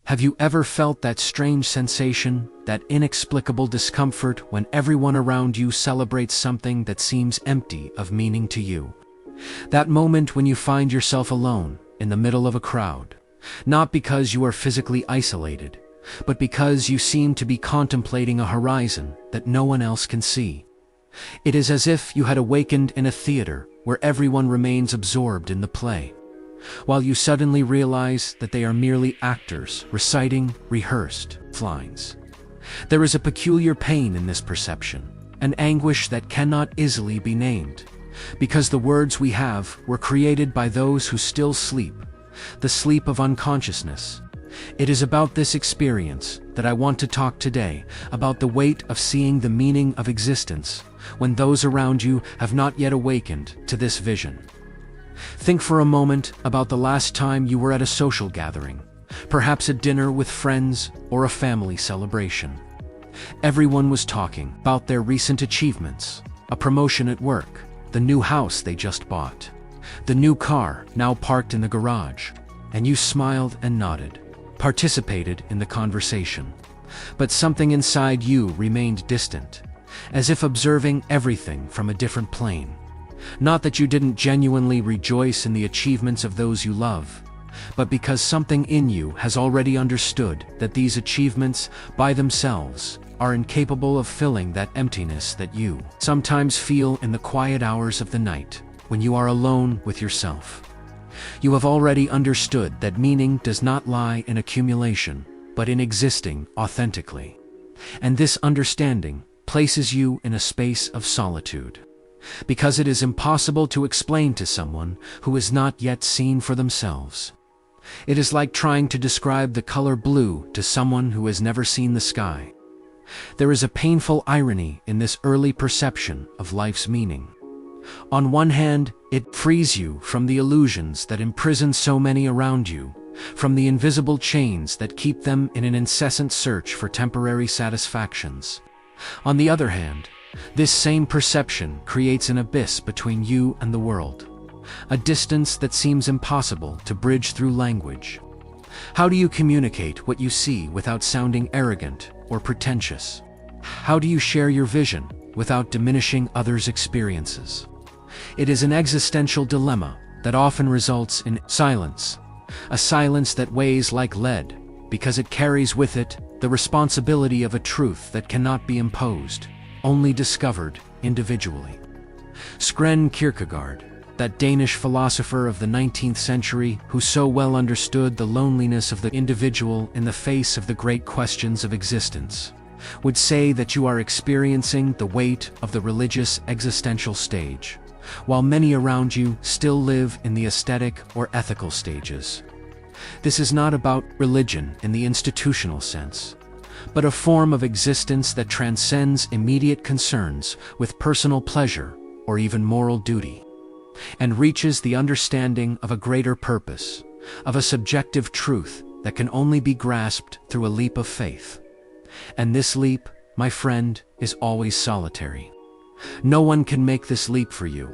Have you ever felt that strange sensation, that inexplicable discomfort when everyone around you celebrates something that seems empty of meaning to you? That moment when you find yourself alone, in the middle of a crowd, not because you are physically isolated, but because you seem to be contemplating a horizon that no one else can see. It is as if you had awakened in a theater where everyone remains absorbed in the play, while you suddenly realize that they are merely actors reciting rehearsed lines. There is a peculiar pain in this perception, an anguish that cannot easily be named, because the words we have were created by those who still sleep, the sleep of unconsciousness. It is about this experience that I want to talk today, about the weight of seeing the meaning of existence when those around you have not yet awakened to this vision. Think for a moment about the last time you were at a social gathering, perhaps a dinner with friends or a family celebration. Everyone was talking about their recent achievements, a promotion at work, the new house they just bought, the new car now parked in the garage, and you smiled and nodded, participated in the conversation. But something inside you remained distant, as if observing everything from a different plane. Not that you didn't genuinely rejoice in the achievements of those you love, but because something in you has already understood that these achievements, by themselves, are incapable of filling that emptiness that you sometimes feel in the quiet hours of the night, when you are alone with yourself. You have already understood that meaning does not lie in accumulation, but in existing authentically. And this understanding places you in a space of solitude, because it is impossible to explain to someone who is not yet seen for themselves. It is like trying to describe the color blue to someone who has never seen the sky. There is a painful irony in this early perception of life's meaning. On one hand, it frees you from the illusions that imprison so many around you, from the invisible chains that keep them in an incessant search for temporary satisfactions. On the other hand, this same perception creates an abyss between you and the world, a distance that seems impossible to bridge through language. How do you communicate what you see without sounding arrogant or pretentious? How do you share your vision without diminishing others' experiences? It is an existential dilemma that often results in silence, a silence that weighs like lead because it carries with it the responsibility of a truth that cannot be imposed, only discovered individually. Søren Kierkegaard, that Danish philosopher of the 19th century who so well understood the loneliness of the individual in the face of the great questions of existence, would say that you are experiencing the weight of the religious existential stage, while many around you still live in the aesthetic or ethical stages. This is not about religion in the institutional sense, but a form of existence that transcends immediate concerns with personal pleasure or even moral duty, and reaches the understanding of a greater purpose, of a subjective truth that can only be grasped through a leap of faith. And this leap, my friend, is always solitary. No one can make this leap for you,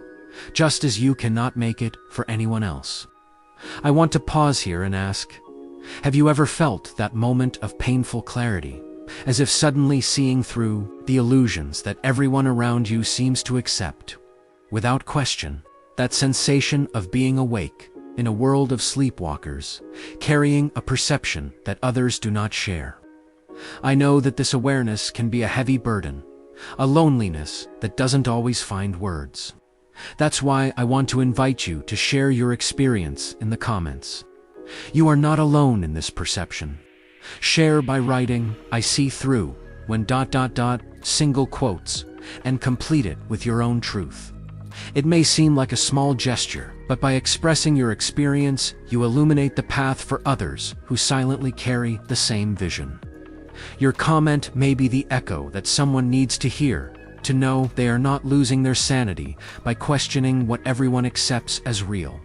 just as you cannot make it for anyone else. I want to pause here and ask, have you ever felt that moment of painful clarity, as if suddenly seeing through the illusions that everyone around you seems to accept? Without question, that sensation of being awake in a world of sleepwalkers, carrying a perception that others do not share. I know that this awareness can be a heavy burden, a loneliness that doesn't always find words. That's why I want to invite you to share your experience in the comments. You are not alone in this perception. Share by writing, "I see through," when ... single quotes, and complete it with your own truth. It may seem like a small gesture, but by expressing your experience, you illuminate the path for others who silently carry the same vision. Your comment may be the echo that someone needs to hear, to know they are not losing their sanity by questioning what everyone accepts as real.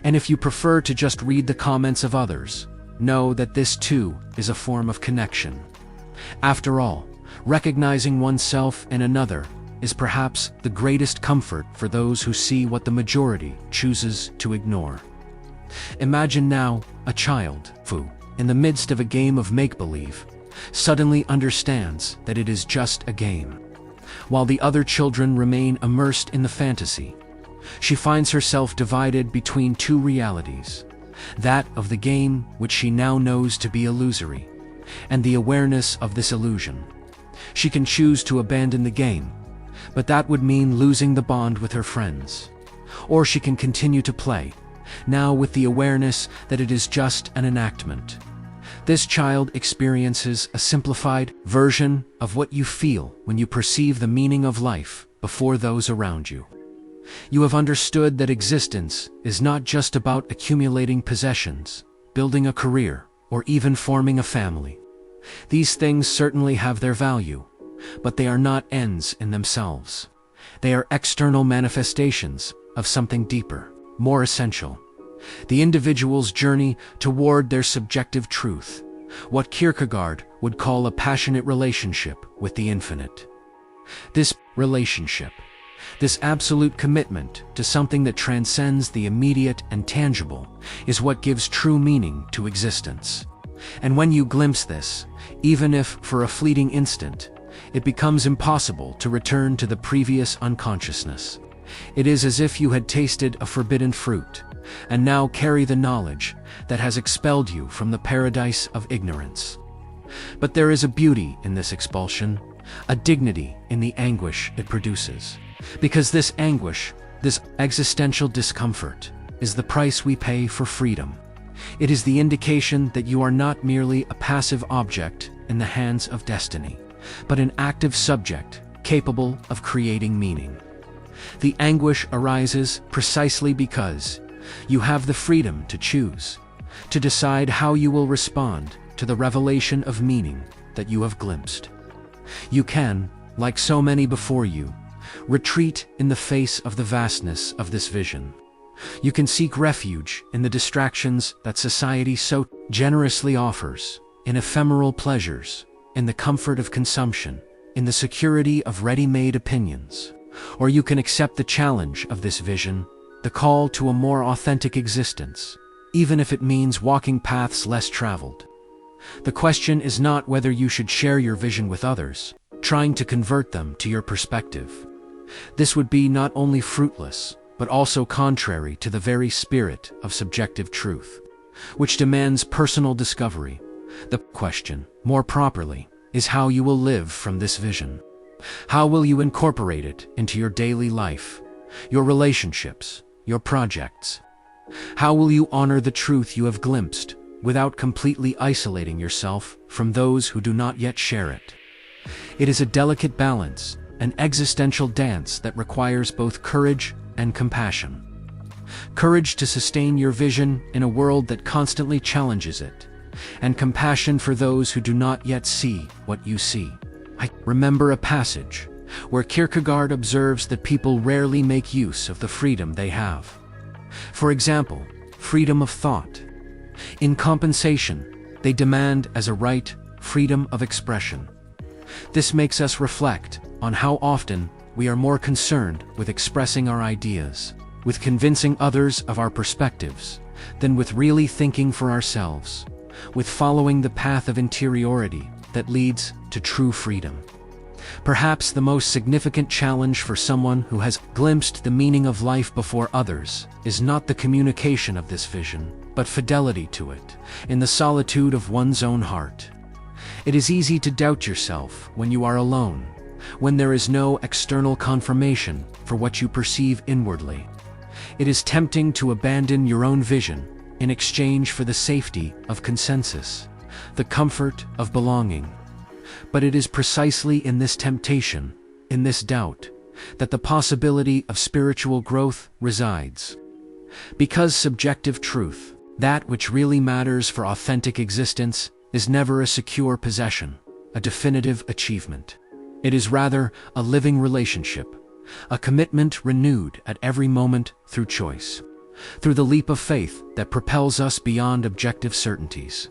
And if you prefer to just read the comments of others, know that this too is a form of connection. After all, recognizing oneself in another is perhaps the greatest comfort for those who see what the majority chooses to ignore. Imagine now a child who, in the midst of a game of make-believe, suddenly understands that it is just a game. While the other children remain immersed in the fantasy, she finds herself divided between two realities: that of the game, which she now knows to be illusory, and the awareness of this illusion. She can choose to abandon the game, but that would mean losing the bond with her friends. Or she can continue to play, now with the awareness that it is just an enactment. This child experiences a simplified version of what you feel when you perceive the meaning of life before those around you. You have understood that existence is not just about accumulating possessions, building a career, or even forming a family. These things certainly have their value, but they are not ends in themselves. They are external manifestations of something deeper, more essential: the individual's journey toward their subjective truth, what Kierkegaard would call a passionate relationship with the infinite. This relationship, this absolute commitment to something that transcends the immediate and tangible, is what gives true meaning to existence. And when you glimpse this, even if for a fleeting instant, it becomes impossible to return to the previous unconsciousness. It is as if you had tasted a forbidden fruit, and now carry the knowledge that has expelled you from the paradise of ignorance. But there is a beauty in this expulsion, a dignity in the anguish it produces, because this anguish, this existential discomfort, is the price we pay for freedom. It is the indication that you are not merely a passive object in the hands of destiny, but an active subject capable of creating meaning. The anguish arises precisely because you have the freedom to choose, to decide how you will respond to the revelation of meaning that you have glimpsed. You can, like so many before you, retreat in the face of the vastness of this vision. You can seek refuge in the distractions that society so generously offers, in ephemeral pleasures, in the comfort of consumption, in the security of ready-made opinions. Or you can accept the challenge of this vision, the call to a more authentic existence, even if it means walking paths less traveled. The question is not whether you should share your vision with others, trying to convert them to your perspective. This would be not only fruitless, but also contrary to the very spirit of subjective truth, which demands personal discovery. The question, more properly, is how you will live from this vision. How will you incorporate it into your daily life, your relationships, your projects? How will you honor the truth you have glimpsed without completely isolating yourself from those who do not yet share it? It is a delicate balance, an existential dance that requires both courage and compassion. Courage to sustain your vision in a world that constantly challenges it, and compassion for those who do not yet see what you see. I remember a passage where Kierkegaard observes that people rarely make use of the freedom they have. For example, freedom of thought. In compensation, they demand as a right freedom of expression. This makes us reflect on how often we are more concerned with expressing our ideas, with convincing others of our perspectives, than with really thinking for ourselves, with following the path of interiority that leads to true freedom. Perhaps the most significant challenge for someone who has glimpsed the meaning of life before others is not the communication of this vision, but fidelity to it, in the solitude of one's own heart. It is easy to doubt yourself when you are alone, when there is no external confirmation for what you perceive inwardly. It is tempting to abandon your own vision in exchange for the safety of consensus, the comfort of belonging. But it is precisely in this temptation, in this doubt, that the possibility of spiritual growth resides. Because subjective truth, that which really matters for authentic existence, is never a secure possession, a definitive achievement. It is rather a living relationship, a commitment renewed at every moment through choice, through the leap of faith that propels us beyond objective certainties.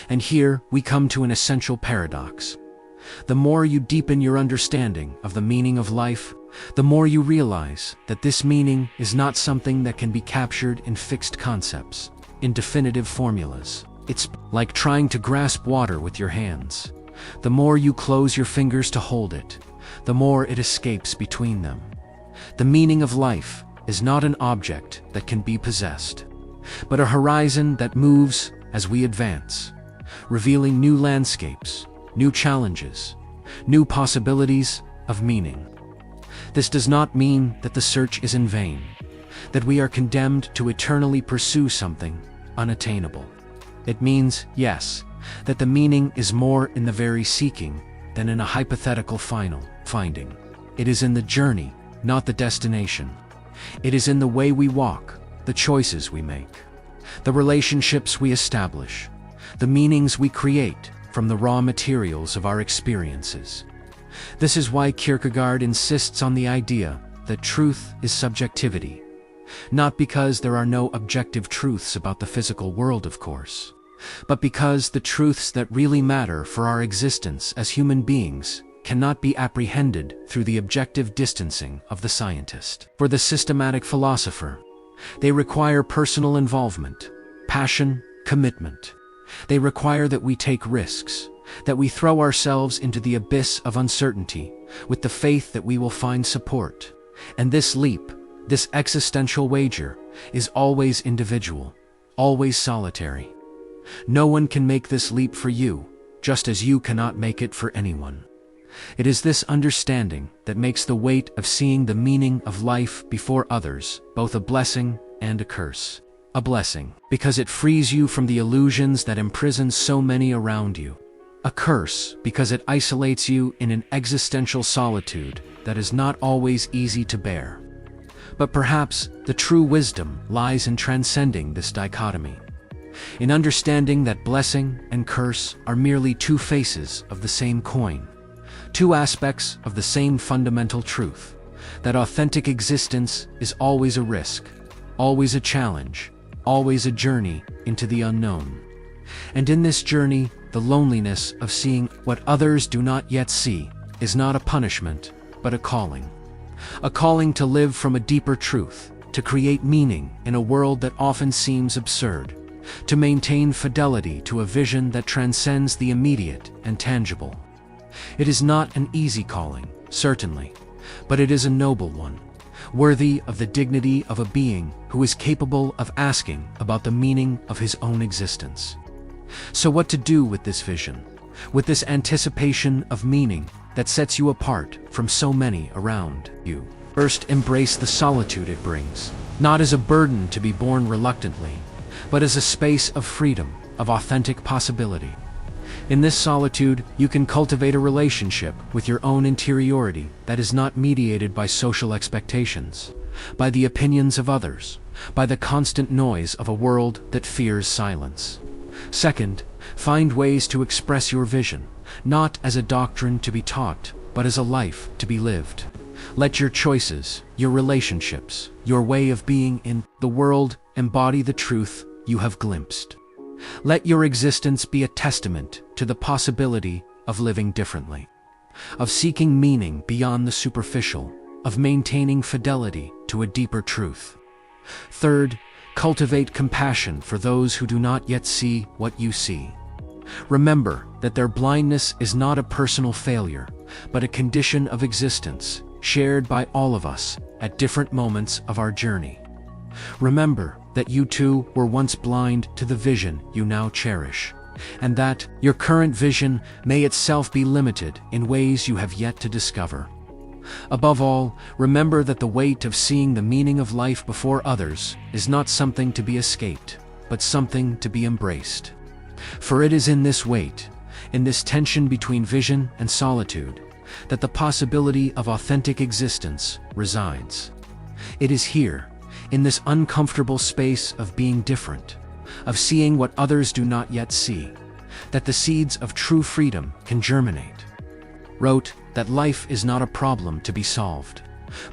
And here we come to an essential paradox. The more you deepen your understanding of the meaning of life, the more you realize that this meaning is not something that can be captured in fixed concepts, in definitive formulas, It's like trying to grasp water with your hands. The more you close your fingers to hold it, the more it escapes between them. The meaning of life is not an object that can be possessed, but a horizon that moves as we advance, revealing new landscapes, new challenges, new possibilities of meaning. This does not mean that the search is in vain, that we are condemned to eternally pursue something unattainable. It means, yes, that the meaning is more in the very seeking than in a hypothetical final finding. It is in the journey, not the destination. It is in the way we walk, the choices we make, the relationships we establish, the meanings we create from the raw materials of our experiences. This is why Kierkegaard insists on the idea that truth is subjectivity, not because there are no objective truths about the physical world, of course, but because the truths that really matter for our existence as human beings cannot be apprehended through the objective distancing of the scientist. For the systematic philosopher, they require personal involvement, passion, commitment. They require that we take risks, that we throw ourselves into the abyss of uncertainty with the faith that we will find support. And this leap, this existential wager, is always individual, always solitary. No one can make this leap for you, just as you cannot make it for anyone. It is this understanding that makes the weight of seeing the meaning of life before others both a blessing and a curse. A blessing, because it frees you from the illusions that imprison so many around you. A curse, because it isolates you in an existential solitude that is not always easy to bear. But perhaps the true wisdom lies in transcending this dichotomy, in understanding that blessing and curse are merely two faces of the same coin, two aspects of the same fundamental truth, that authentic existence is always a risk, always a challenge, always a journey into the unknown. And in this journey, the loneliness of seeing what others do not yet see is not a punishment, but a calling. A calling to live from a deeper truth, to create meaning in a world that often seems absurd, to maintain fidelity to a vision that transcends the immediate and tangible. It is not an easy calling, certainly, but it is a noble one, worthy of the dignity of a being who is capable of asking about the meaning of his own existence. So what to do with this vision, with this anticipation of meaning that sets you apart from so many around you? First, embrace the solitude it brings, not as a burden to be borne reluctantly, but as a space of freedom, of authentic possibility. In this solitude, you can cultivate a relationship with your own interiority that is not mediated by social expectations, by the opinions of others, by the constant noise of a world that fears silence. Second, find ways to express your vision, not as a doctrine to be taught, but as a life to be lived. Let your choices, your relationships, your way of being in the world embody the truth you have glimpsed. Let your existence be a testament to the possibility of living differently, of seeking meaning beyond the superficial, of maintaining fidelity to a deeper truth. Third, cultivate compassion for those who do not yet see what you see. Remember that their blindness is not a personal failure, but a condition of existence shared by all of us at different moments of our journey. Remember that you too were once blind to the vision you now cherish, and that your current vision may itself be limited in ways you have yet to discover. Above all, remember that the weight of seeing the meaning of life before others is not something to be escaped, but something to be embraced. For it is in this weight, in this tension between vision and solitude, that the possibility of authentic existence resides. It is here, in this uncomfortable space of being different, of seeing what others do not yet see, that the seeds of true freedom can germinate. Wrote that life is not a problem to be solved,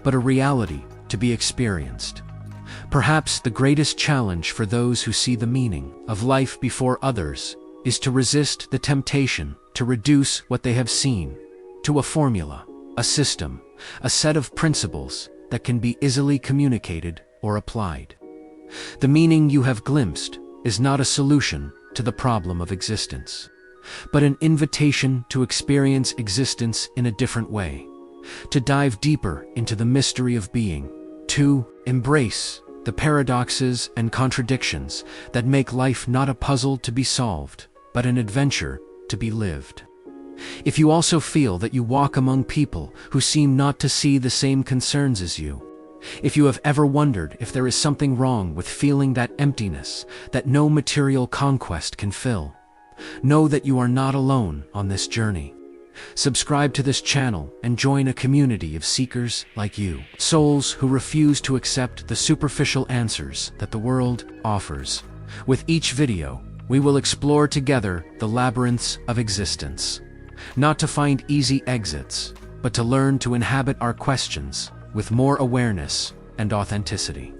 but a reality to be experienced. Perhaps the greatest challenge for those who see the meaning of life before others is to resist the temptation to reduce what they have seen to a formula, a system, a set of principles that can be easily communicated or applied. The meaning you have glimpsed is not a solution to the problem of existence, but an invitation to experience existence in a different way, to dive deeper into the mystery of being, to embrace the paradoxes and contradictions that make life not a puzzle to be solved, but an adventure to be lived. If you also feel that you walk among people who seem not to see the same concerns as you, if you have ever wondered if there is something wrong with feeling that emptiness that no material conquest can fill, know that you are not alone on this journey. Subscribe to this channel and join a community of seekers like you, souls who refuse to accept the superficial answers that the world offers. With each video, we will explore together the labyrinths of existence, not to find easy exits, but to learn to inhabit our questions with more awareness and authenticity.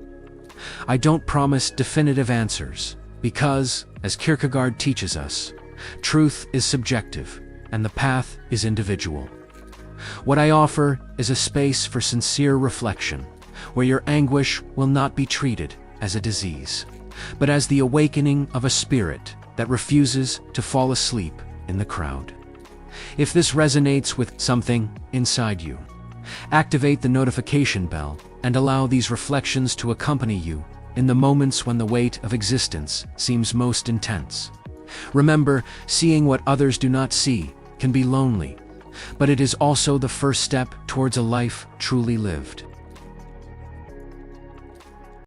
I don't promise definitive answers, because, as Kierkegaard teaches us, truth is subjective and the path is individual. What I offer is a space for sincere reflection, where your anguish will not be treated as a disease, but as the awakening of a spirit that refuses to fall asleep in the crowd. If this resonates with something inside you, activate the notification bell and allow these reflections to accompany you in the moments when the weight of existence seems most intense. Remember, seeing what others do not see can be lonely, but it is also the first step towards a life truly lived.